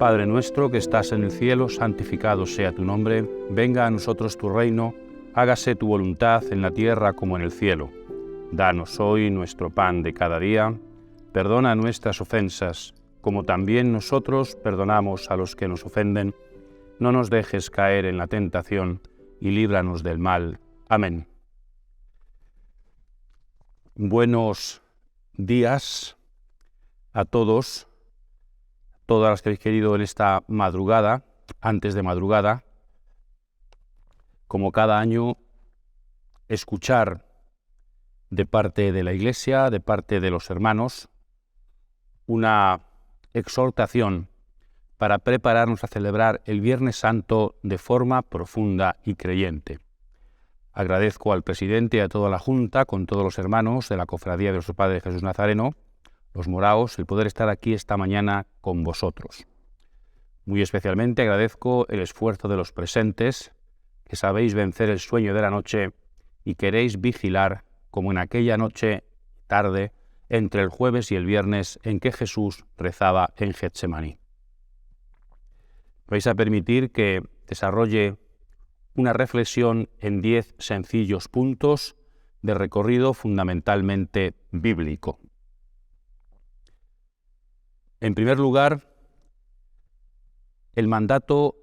Padre nuestro que estás en el cielo, santificado sea tu nombre, venga a nosotros tu reino, hágase tu voluntad en la tierra como en el cielo. Danos hoy nuestro pan de cada día, perdona nuestras ofensas, como también nosotros perdonamos a los que nos ofenden. No nos dejes caer en la tentación y líbranos del mal. Amén. Buenos días a todos, todas las que habéis querido en esta madrugada, antes de madrugada, como cada año, escuchar de parte de la Iglesia, de parte de los hermanos, una exhortación para prepararnos a celebrar el Viernes Santo de forma profunda y creyente. Agradezco al presidente y a toda la Junta, con todos los hermanos de la Cofradía de nuestro Padre Jesús Nazareno, los moraos, el poder estar aquí esta mañana con vosotros. Muy especialmente agradezco el esfuerzo de los presentes, que sabéis vencer el sueño de la noche y queréis vigilar como en aquella noche tarde entre el jueves y el viernes en que Jesús rezaba en Getsemaní. Vais a permitir que desarrolle una reflexión en 10 sencillos puntos de recorrido fundamentalmente bíblico. En primer lugar, el mandato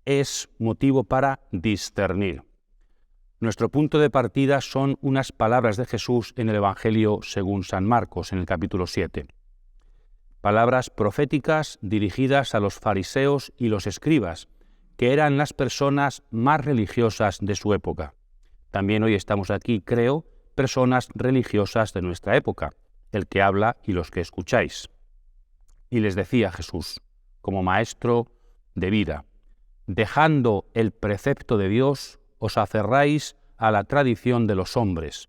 es motivo para discernir. Nuestro punto de partida son unas palabras de Jesús en el Evangelio según San Marcos, en el capítulo 7. Palabras proféticas dirigidas a los fariseos y los escribas, que eran las personas más religiosas de su época. También hoy estamos aquí, creo, personas religiosas de nuestra época, el que habla y los que escucháis. Y les decía Jesús, como maestro de vida, dejando el precepto de Dios, os aferráis a la tradición de los hombres.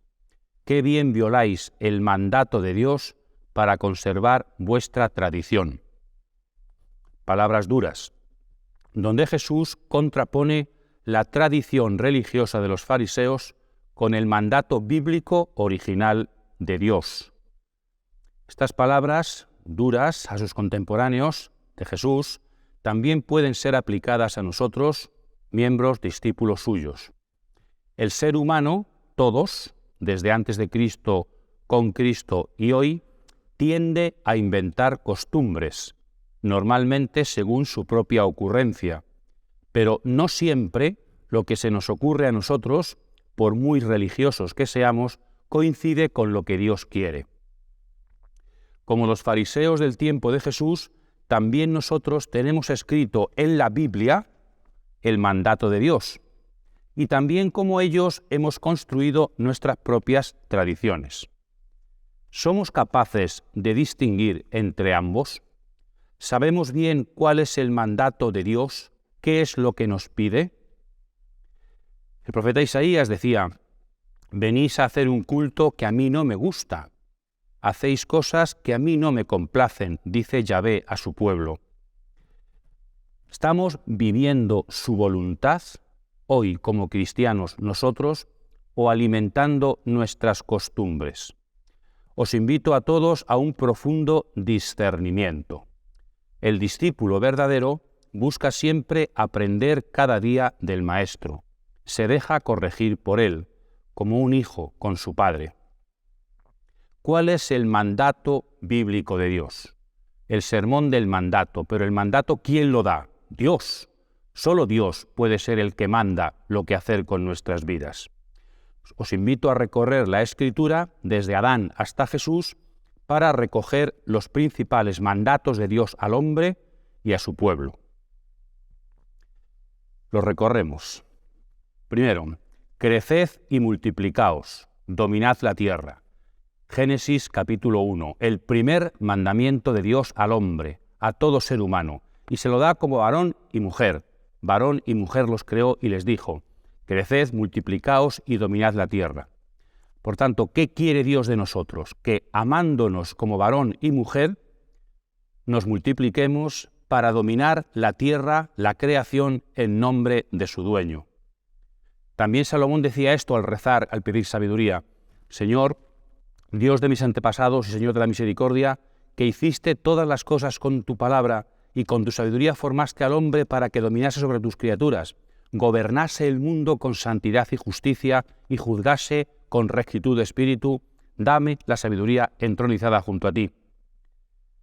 Qué bien violáis el mandato de Dios para conservar vuestra tradición. Palabras duras, donde Jesús contrapone la tradición religiosa de los fariseos con el mandato bíblico original de Dios. Estas palabras duras a sus contemporáneos de Jesús también pueden ser aplicadas a nosotros, miembros, discípulos suyos. El ser humano, todos, desde antes de Cristo, con Cristo y hoy, tiende a inventar costumbres, normalmente según su propia ocurrencia, pero no siempre lo que se nos ocurre a nosotros, por muy religiosos que seamos, coincide con lo que Dios quiere. Como los fariseos del tiempo de Jesús, también nosotros tenemos escrito en la Biblia el mandato de Dios, y también como ellos hemos construido nuestras propias tradiciones. ¿Somos capaces de distinguir entre ambos? ¿Sabemos bien cuál es el mandato de Dios? ¿Qué es lo que nos pide? El profeta Isaías decía, venís a hacer un culto que a mí no me gusta. Hacéis cosas que a mí no me complacen, dice Yahvé a su pueblo. ¿Estamos viviendo su voluntad hoy como cristianos nosotros o alimentando nuestras costumbres? Os invito a todos a un profundo discernimiento. El discípulo verdadero busca siempre aprender cada día del Maestro. Se deja corregir por él, como un hijo con su padre. ¿Cuál es el mandato bíblico de Dios? El sermón del mandato, pero el mandato, ¿quién lo da? Dios. Solo Dios puede ser el que manda lo que hacer con nuestras vidas. Os invito a recorrer la Escritura desde Adán hasta Jesús para recoger los principales mandatos de Dios al hombre y a su pueblo. Los recorremos. Primero, creced y multiplicaos, dominad la tierra. Génesis capítulo 1, el primer mandamiento de Dios al hombre, a todo ser humano, y se lo da como varón y mujer. Varón y mujer los creó y les dijo, creced, multiplicaos y dominad la tierra. Por tanto, ¿qué quiere Dios de nosotros? Que amándonos como varón y mujer, nos multipliquemos para dominar la tierra, la creación, en nombre de su dueño. También Salomón decía esto al rezar, al pedir sabiduría. Señor, Dios de mis antepasados y Señor de la misericordia, que hiciste todas las cosas con tu palabra y con tu sabiduría formaste al hombre para que dominase sobre tus criaturas, gobernase el mundo con santidad y justicia y juzgase con rectitud de espíritu, dame la sabiduría entronizada junto a ti.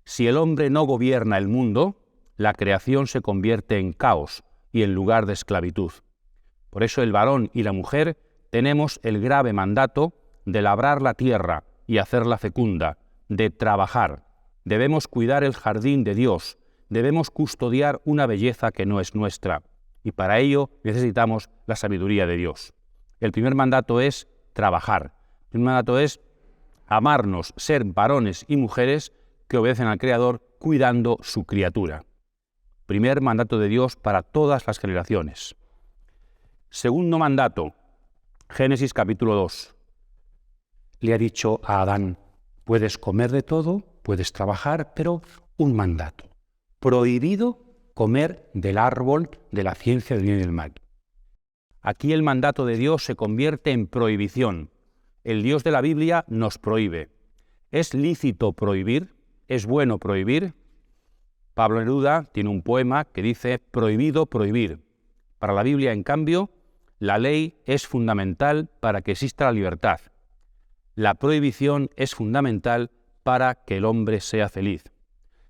Si el hombre no gobierna el mundo, la creación se convierte en caos y en lugar de esclavitud. Por eso el varón y la mujer tenemos el grave mandato de labrar la tierra y hacerla fecunda, de trabajar. Debemos cuidar el jardín de Dios, debemos custodiar una belleza que no es nuestra, y para ello necesitamos la sabiduría de Dios. El primer mandato es trabajar. El primer mandato es amarnos, ser varones y mujeres que obedecen al Creador cuidando su criatura. Primer mandato de Dios para todas las generaciones. Segundo mandato, Génesis capítulo 2. Le ha dicho a Adán, puedes comer de todo, puedes trabajar, pero un mandato. Prohibido comer del árbol de la ciencia del bien y del mal. Aquí el mandato de Dios se convierte en prohibición. El Dios de la Biblia nos prohíbe. ¿Es lícito prohibir? ¿Es bueno prohibir? Pablo Neruda tiene un poema que dice prohibido prohibir. Para la Biblia, en cambio, la ley es fundamental para que exista la libertad. La prohibición es fundamental para que el hombre sea feliz.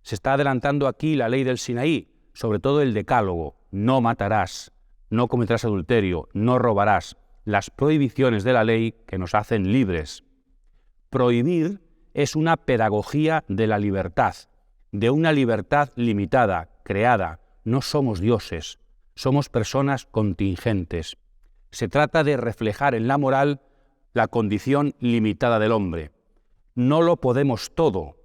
Se está adelantando aquí la ley del Sinaí, sobre todo el decálogo, no matarás, no cometerás adulterio, no robarás, las prohibiciones de la ley que nos hacen libres. Prohibir es una pedagogía de la libertad, de una libertad limitada, creada. No somos dioses, somos personas contingentes. Se trata de reflejar en la moral la condición limitada del hombre. No lo podemos todo,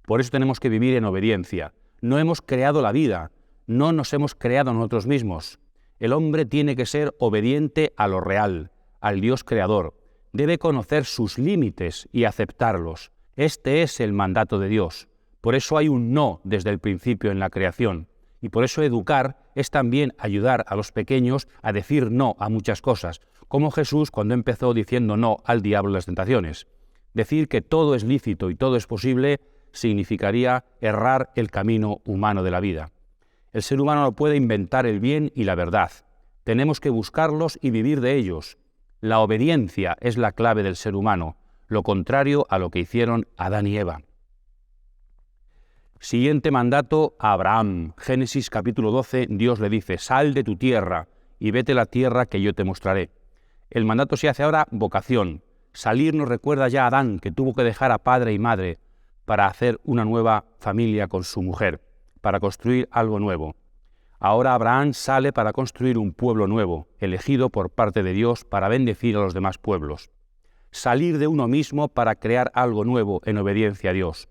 por eso tenemos que vivir en obediencia. No hemos creado la vida, no nos hemos creado nosotros mismos. El hombre tiene que ser obediente a lo real, al Dios creador. Debe conocer sus límites y aceptarlos. Este es el mandato de Dios. Por eso hay un no desde el principio en la creación. Y por eso educar es también ayudar a los pequeños a decir no a muchas cosas, como Jesús cuando empezó diciendo no al diablo y las tentaciones. Decir que todo es lícito y todo es posible significaría errar el camino humano de la vida. El ser humano no puede inventar el bien y la verdad. Tenemos que buscarlos y vivir de ellos. La obediencia es la clave del ser humano, lo contrario a lo que hicieron Adán y Eva. Siguiente mandato a Abraham. Génesis capítulo 12, Dios le dice, sal de tu tierra y vete a la tierra que yo te mostraré. El mandato se hace ahora vocación. Salir nos recuerda ya a Adán, que tuvo que dejar a padre y madre para hacer una nueva familia con su mujer, para construir algo nuevo. Ahora Abraham sale para construir un pueblo nuevo, elegido por parte de Dios para bendecir a los demás pueblos. Salir de uno mismo para crear algo nuevo en obediencia a Dios.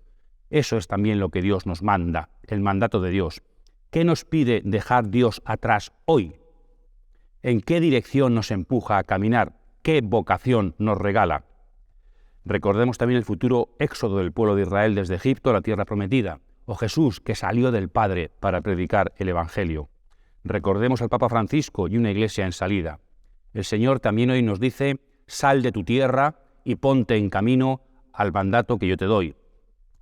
Eso es también lo que Dios nos manda, el mandato de Dios. ¿Qué nos pide dejar Dios atrás hoy? ¿En qué dirección nos empuja a caminar? ¿Qué vocación nos regala? Recordemos también el futuro éxodo del pueblo de Israel desde Egipto a la tierra prometida, o Jesús que salió del Padre para predicar el Evangelio. Recordemos al Papa Francisco y una iglesia en salida. El Señor también hoy nos dice, sal de tu tierra y ponte en camino al mandato que yo te doy.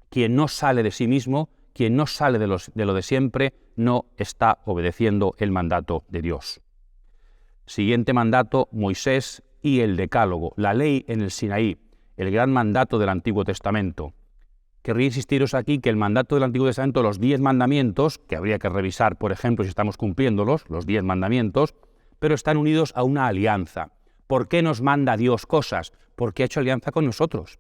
Quien no sale de sí mismo, quien no sale de lo de siempre, no está obedeciendo el mandato de Dios. Siguiente mandato, Moisés y el Decálogo, la ley en el Sinaí, el gran mandato del Antiguo Testamento. Querría insistiros aquí que el mandato del Antiguo Testamento, los 10 mandamientos, que habría que revisar, por ejemplo, si estamos cumpliéndolos, los 10 mandamientos, pero están unidos a una alianza. ¿Por qué nos manda Dios cosas? Porque ha hecho alianza con nosotros.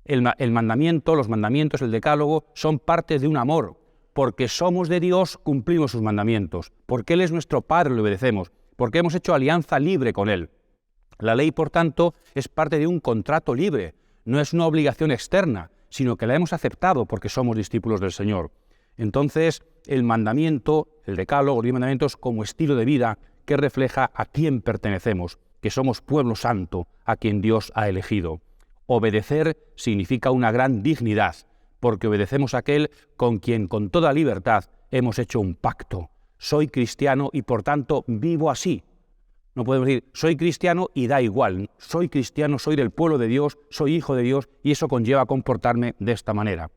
El mandamiento, los mandamientos, el decálogo, son parte de un amor. Porque somos de Dios, cumplimos sus mandamientos. Porque Él es nuestro Padre, le obedecemos. Porque hemos hecho alianza libre con Él. La ley, por tanto, es parte de un contrato libre. No es una obligación externa, sino que la hemos aceptado porque somos discípulos del Señor. Entonces, el mandamiento, el decálogo, los mandamientos como estilo de vida que refleja a quién pertenecemos, que somos pueblo santo, a quien Dios ha elegido. Obedecer significa una gran dignidad, porque obedecemos a aquel con quien con toda libertad hemos hecho un pacto. Soy cristiano y por tanto vivo así. No podemos decir, soy cristiano y da igual. Soy cristiano, soy del pueblo de Dios, soy hijo de Dios y eso conlleva comportarme de esta manera.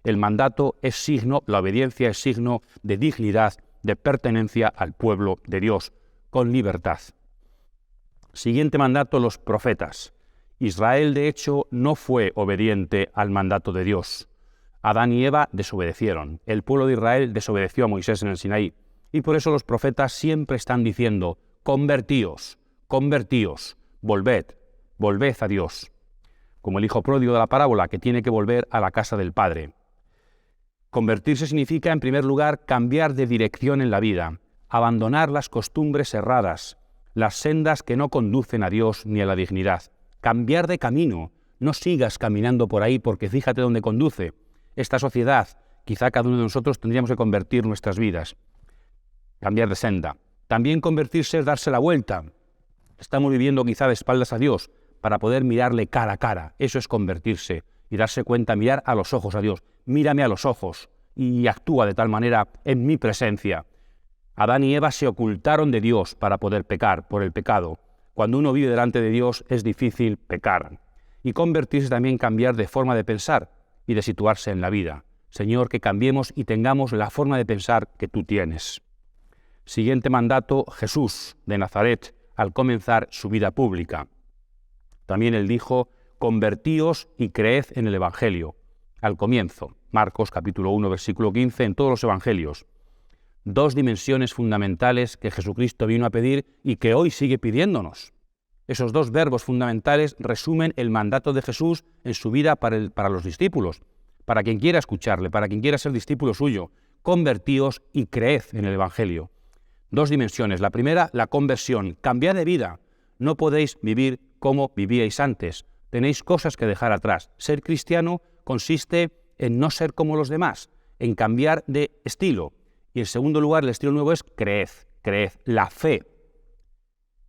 El mandato es signo, la obediencia es signo de dignidad, de pertenencia al pueblo de Dios, con libertad. Siguiente mandato, los profetas. Israel, de hecho, no fue obediente al mandato de Dios. Adán y Eva desobedecieron. El pueblo de Israel desobedeció a Moisés en el Sinaí. Y por eso los profetas siempre están diciendo, convertíos, convertíos, volved, volved a Dios. Como el hijo pródigo de la parábola, que tiene que volver a la casa del Padre. Convertirse significa, en primer lugar, cambiar de dirección en la vida, abandonar las costumbres erradas, las sendas que no conducen a Dios ni a la dignidad. Cambiar de camino, no sigas caminando por ahí porque fíjate dónde conduce. Esta sociedad, quizá cada uno de nosotros tendríamos que convertir nuestras vidas. Cambiar de senda. También convertirse es darse la vuelta. Estamos viviendo quizá de espaldas a Dios para poder mirarle cara a cara. Eso es convertirse y darse cuenta, mirar a los ojos a Dios. Mírame a los ojos y actúa de tal manera en mi presencia. Adán y Eva se ocultaron de Dios para poder pecar por el pecado. Cuando uno vive delante de Dios es difícil pecar. Y convertirse también cambiar de forma de pensar y de situarse en la vida. Señor, que cambiemos y tengamos la forma de pensar que tú tienes. Siguiente mandato, Jesús de Nazaret, al comenzar su vida pública. También él dijo, convertíos y creed en el Evangelio. Al comienzo, Marcos capítulo 1, versículo 15, en todos los Evangelios. Dos dimensiones fundamentales que Jesucristo vino a pedir y que hoy sigue pidiéndonos. Esos dos verbos fundamentales resumen el mandato de Jesús en su vida para los discípulos, para quien quiera escucharle, para quien quiera ser discípulo suyo. Convertíos y creed en el Evangelio. Dos dimensiones. La primera, la conversión. Cambiad de vida. No podéis vivir como vivíais antes. Tenéis cosas que dejar atrás. Ser cristiano consiste en no ser como los demás, en cambiar de estilo. Y en segundo lugar, el estilo nuevo es creed, creed, la fe.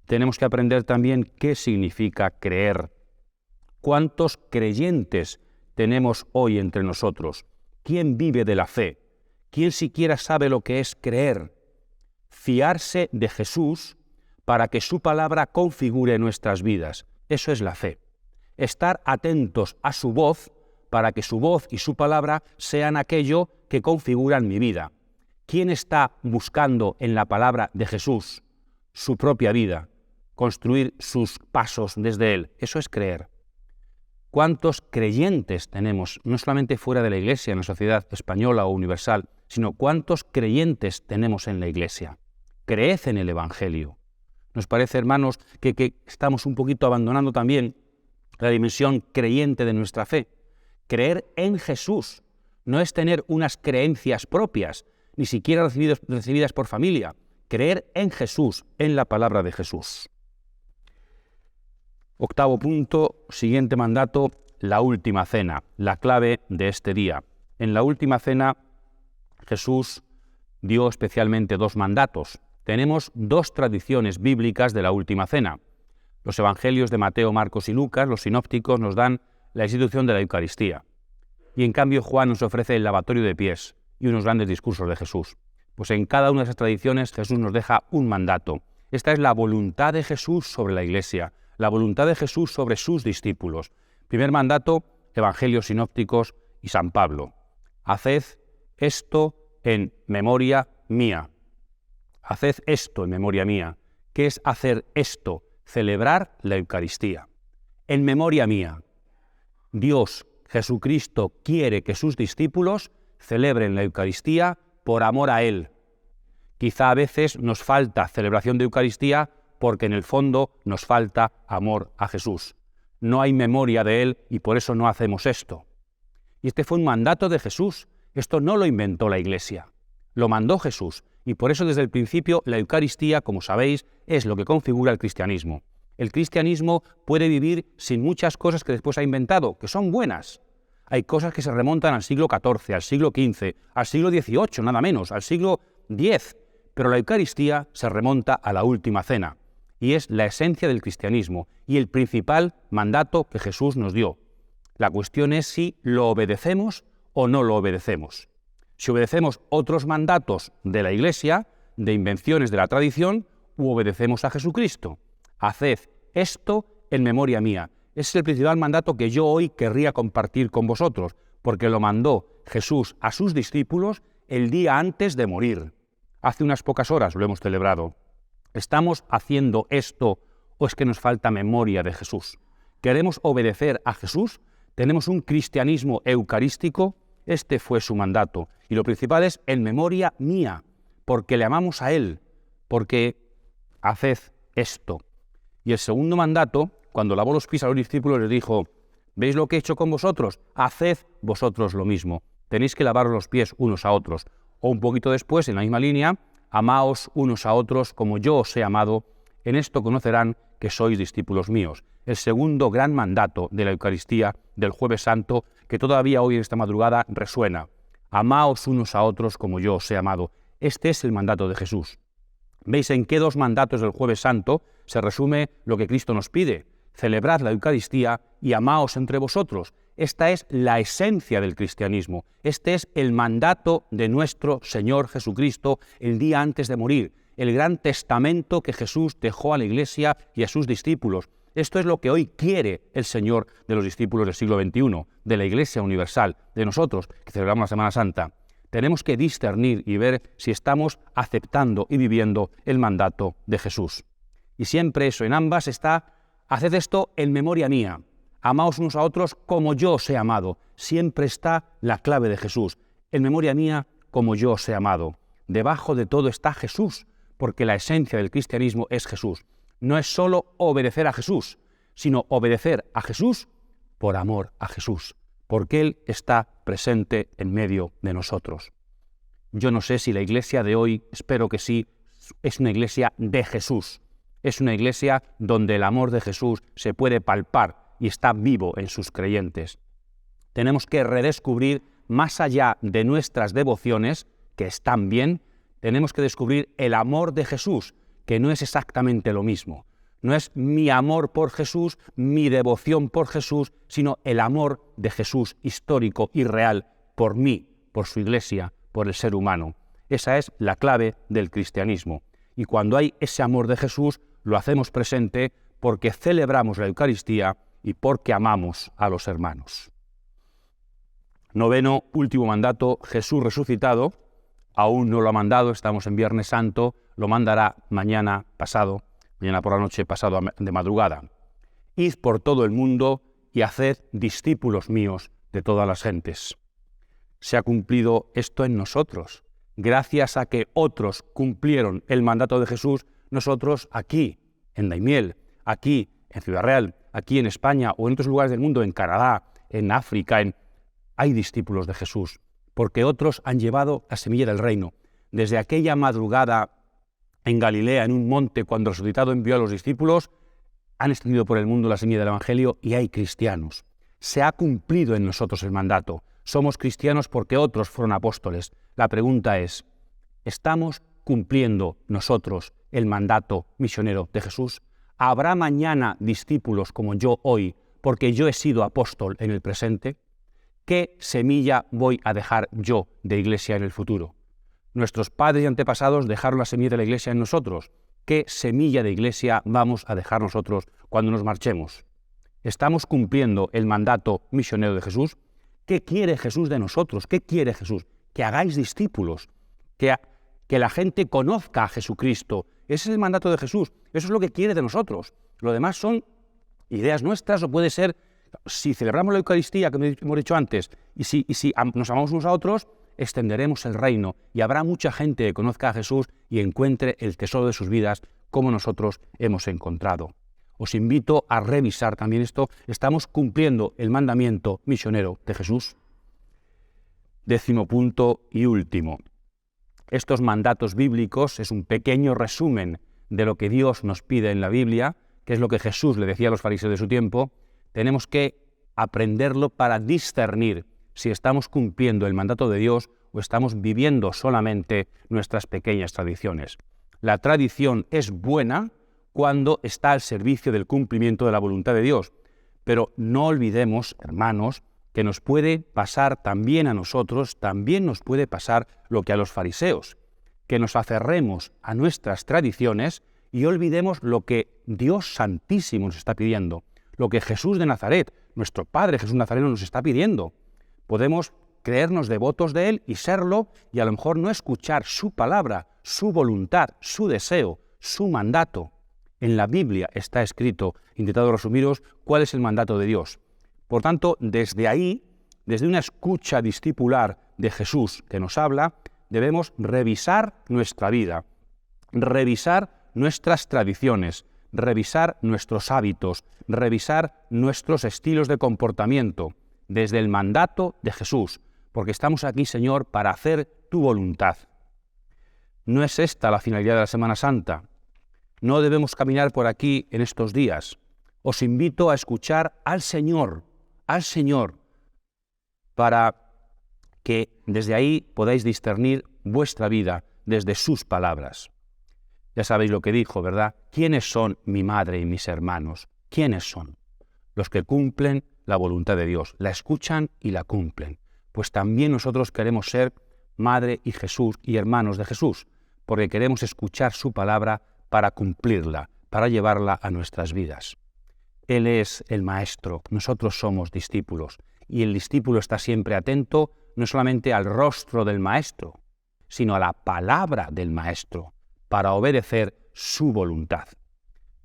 Tenemos que aprender también qué significa creer. ¿Cuántos creyentes tenemos hoy entre nosotros? ¿Quién vive de la fe? ¿Quién siquiera sabe lo que es creer? Fiarse de Jesús para que su palabra configure nuestras vidas. Eso es la fe. Estar atentos a su voz para que su voz y su palabra sean aquello que configuran mi vida. ¿Quién está buscando en la palabra de Jesús su propia vida? Construir sus pasos desde Él. Eso es creer. ¿Cuántos creyentes tenemos, no solamente fuera de la Iglesia, en la sociedad española o universal, sino cuántos creyentes tenemos en la Iglesia? Creed en el Evangelio. Nos parece, hermanos, que estamos un poquito abandonando también la dimensión creyente de nuestra fe. Creer en Jesús no es tener unas creencias propias, ni siquiera recibidas por familia. Creer en Jesús, en la palabra de Jesús. Octavo punto, siguiente mandato, la última cena, la clave de este día. En la última cena, Jesús dio especialmente dos mandatos. Tenemos dos tradiciones bíblicas de la última cena. Los evangelios de Mateo, Marcos y Lucas, los sinópticos, nos dan la institución de la Eucaristía. Y en cambio Juan nos ofrece el lavatorio de pies y unos grandes discursos de Jesús. Pues en cada una de esas tradiciones Jesús nos deja un mandato. Esta es la voluntad de Jesús sobre la Iglesia, la voluntad de Jesús sobre sus discípulos. Primer mandato, evangelios sinópticos y San Pablo. Haced esto en memoria mía. Haced esto en memoria mía. ¿Qué es hacer esto? Celebrar la Eucaristía. En memoria mía. Dios, Jesucristo, quiere que sus discípulos celebren la Eucaristía por amor a Él. Quizá a veces nos falta celebración de Eucaristía porque en el fondo nos falta amor a Jesús. No hay memoria de Él y por eso no hacemos esto. Y este fue un mandato de Jesús. Esto no lo inventó la Iglesia. Lo mandó Jesús. Y por eso desde el principio la Eucaristía, como sabéis, es lo que configura el cristianismo. El cristianismo puede vivir sin muchas cosas que después ha inventado, que son buenas. Hay cosas que se remontan al siglo XIV, al siglo XV, al siglo XVIII, nada menos, al siglo X. Pero la Eucaristía se remonta a la última cena y es la esencia del cristianismo y el principal mandato que Jesús nos dio. La cuestión es si lo obedecemos o no lo obedecemos. Si obedecemos otros mandatos de la Iglesia, de invenciones de la tradición, u obedecemos a Jesucristo. Haced esto en memoria mía. Ese es el principal mandato que yo hoy querría compartir con vosotros, porque lo mandó Jesús a sus discípulos el día antes de morir. Hace unas pocas horas lo hemos celebrado. ¿Estamos haciendo esto o es que nos falta memoria de Jesús? ¿Queremos obedecer a Jesús? ¿Tenemos un cristianismo eucarístico? Este fue su mandato. Y lo principal es en memoria mía, porque le amamos a Él, porque haced esto. Y el segundo mandato, cuando lavó los pies a los discípulos, les dijo: ¿veis lo que he hecho con vosotros? Haced vosotros lo mismo. Tenéis que lavaros los pies unos a otros. O un poquito después, en la misma línea, amaos unos a otros como yo os he amado. En esto conocerán que sois discípulos míos. El segundo gran mandato de la Eucaristía del Jueves Santo, que todavía hoy en esta madrugada resuena. Amaos unos a otros como yo os he amado. Este es el mandato de Jesús. ¿Veis en qué dos mandatos del Jueves Santo se resume lo que Cristo nos pide? Celebrad la Eucaristía y amaos entre vosotros. Esta es la esencia del cristianismo. Este es el mandato de nuestro Señor Jesucristo el día antes de morir, el gran testamento que Jesús dejó a la Iglesia y a sus discípulos. Esto es lo que hoy quiere el Señor de los discípulos del siglo XXI, de la Iglesia universal, de nosotros que celebramos la Semana Santa. Tenemos que discernir y ver si estamos aceptando y viviendo el mandato de Jesús. Y siempre eso, en ambas está: haced esto en memoria mía. Amaos unos a otros como yo os he amado. Siempre está la clave de Jesús. En memoria mía como yo os he amado. Debajo de todo está Jesús, porque la esencia del cristianismo es Jesús. No es solo obedecer a Jesús, sino obedecer a Jesús por amor a Jesús, porque Él está presente en medio de nosotros. Yo no sé si la iglesia de hoy, espero que sí, es una iglesia de Jesús. Es una iglesia donde el amor de Jesús se puede palpar y está vivo en sus creyentes. Tenemos que redescubrir, más allá de nuestras devociones, que están bien, tenemos que descubrir el amor de Jesús, que no es exactamente lo mismo. No es mi amor por Jesús, mi devoción por Jesús, sino el amor de Jesús histórico y real por mí, por su iglesia, por el ser humano. Esa es la clave del cristianismo. Y cuando hay ese amor de Jesús, lo hacemos presente porque celebramos la Eucaristía y porque amamos a los hermanos. Noveno, último mandato, Jesús resucitado. Aún no lo ha mandado, estamos en Viernes Santo, lo mandará mañana por la noche, pasado de madrugada. Id por todo el mundo y haced discípulos míos de todas las gentes. Se ha cumplido esto en nosotros. Gracias a que otros cumplieron el mandato de Jesús, nosotros aquí, en Daimiel, aquí, en Ciudad Real, aquí en España o en otros lugares del mundo, en Canadá, en África, hay discípulos de Jesús, porque otros han llevado la semilla del reino. Desde aquella madrugada en Galilea, en un monte, cuando el resucitado envió a los discípulos, han extendido por el mundo la semilla del Evangelio y hay cristianos. Se ha cumplido en nosotros el mandato. Somos cristianos porque otros fueron apóstoles. La pregunta es, ¿estamos cumpliendo nosotros el mandato misionero de Jesús? ¿Habrá mañana discípulos como yo hoy porque yo he sido apóstol en el presente? ¿Qué semilla voy a dejar yo de iglesia en el futuro? Nuestros padres y antepasados dejaron la semilla de la iglesia en nosotros. ¿Qué semilla de iglesia vamos a dejar nosotros cuando nos marchemos? ¿Estamos cumpliendo el mandato misionero de Jesús? ¿Qué quiere Jesús de nosotros? ¿Qué quiere Jesús? Que hagáis discípulos, que la gente conozca a Jesucristo. Ese es el mandato de Jesús. Eso es lo que quiere de nosotros. Lo demás son ideas nuestras o puede ser, si celebramos la Eucaristía, que hemos dicho antes, y si nos amamos unos a otros, extenderemos el reino y habrá mucha gente que conozca a Jesús y encuentre el tesoro de sus vidas como nosotros hemos encontrado. Os invito a revisar también esto. ¿Estamos cumpliendo el mandamiento misionero de Jesús? 10º punto y último. Estos mandatos bíblicos es un pequeño resumen de lo que Dios nos pide en la Biblia, que es lo que Jesús le decía a los fariseos de su tiempo. Tenemos que aprenderlo para discernir si estamos cumpliendo el mandato de Dios o estamos viviendo solamente nuestras pequeñas tradiciones. La tradición es buena cuando está al servicio del cumplimiento de la voluntad de Dios, pero no olvidemos, hermanos, que nos puede pasar también a nosotros, también nos puede pasar lo que a los fariseos, que nos aferremos a nuestras tradiciones y olvidemos lo que Dios Santísimo nos está pidiendo, lo que Jesús de Nazaret, nuestro Padre Jesús Nazareno, nos está pidiendo. Podemos creernos devotos de Él y serlo, y a lo mejor no escuchar su palabra, su voluntad, su deseo, su mandato. En la Biblia está escrito, intentado resumiros, cuál es el mandato de Dios. Por tanto, desde ahí, desde una escucha discipular de Jesús que nos habla, debemos revisar nuestra vida, revisar nuestras tradiciones, revisar nuestros hábitos, revisar nuestros estilos de comportamiento, desde el mandato de Jesús, porque estamos aquí, Señor, para hacer tu voluntad. No es esta la finalidad de la Semana Santa. No debemos caminar por aquí en estos días. Os invito a escuchar al Señor, para que desde ahí podáis discernir vuestra vida desde sus palabras. Ya sabéis lo que dijo, ¿verdad? ¿Quiénes son mi madre y mis hermanos? ¿Quiénes son? Los que cumplen la voluntad de Dios, la escuchan y la cumplen. Pues también nosotros queremos ser madre y Jesús y hermanos de Jesús, porque queremos escuchar su palabra para cumplirla, para llevarla a nuestras vidas. Él es el Maestro, nosotros somos discípulos, y el discípulo está siempre atento no solamente al rostro del Maestro, sino a la palabra del Maestro, para obedecer su voluntad.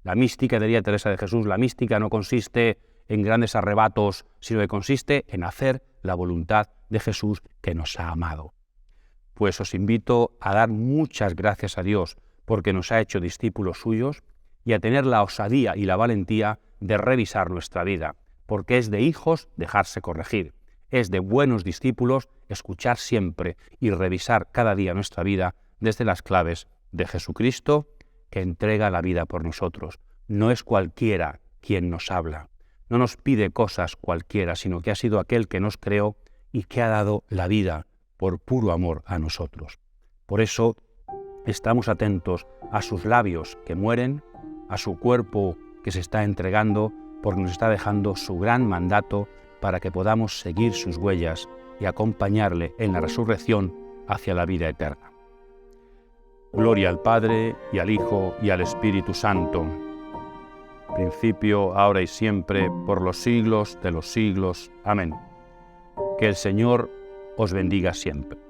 La mística, diría Teresa de Jesús, la mística no consiste en grandes arrebatos, sino que consiste en hacer la voluntad de Jesús que nos ha amado. Pues os invito a dar muchas gracias a Dios porque nos ha hecho discípulos suyos y a tener la osadía y la valentía de revisar nuestra vida, porque es de hijos dejarse corregir, es de buenos discípulos escuchar siempre y revisar cada día nuestra vida desde las claves de Jesucristo, que entrega la vida por nosotros. No es cualquiera quien nos habla, no nos pide cosas cualquiera, sino que ha sido aquel que nos creó y que ha dado la vida por puro amor a nosotros. Por eso estamos atentos a sus labios que mueren, a su cuerpo que se está entregando, porque nos está dejando su gran mandato para que podamos seguir sus huellas y acompañarle en la resurrección hacia la vida eterna. Gloria al Padre, y al Hijo, y al Espíritu Santo, principio, ahora y siempre, por los siglos de los siglos. Amén. Que el Señor os bendiga siempre.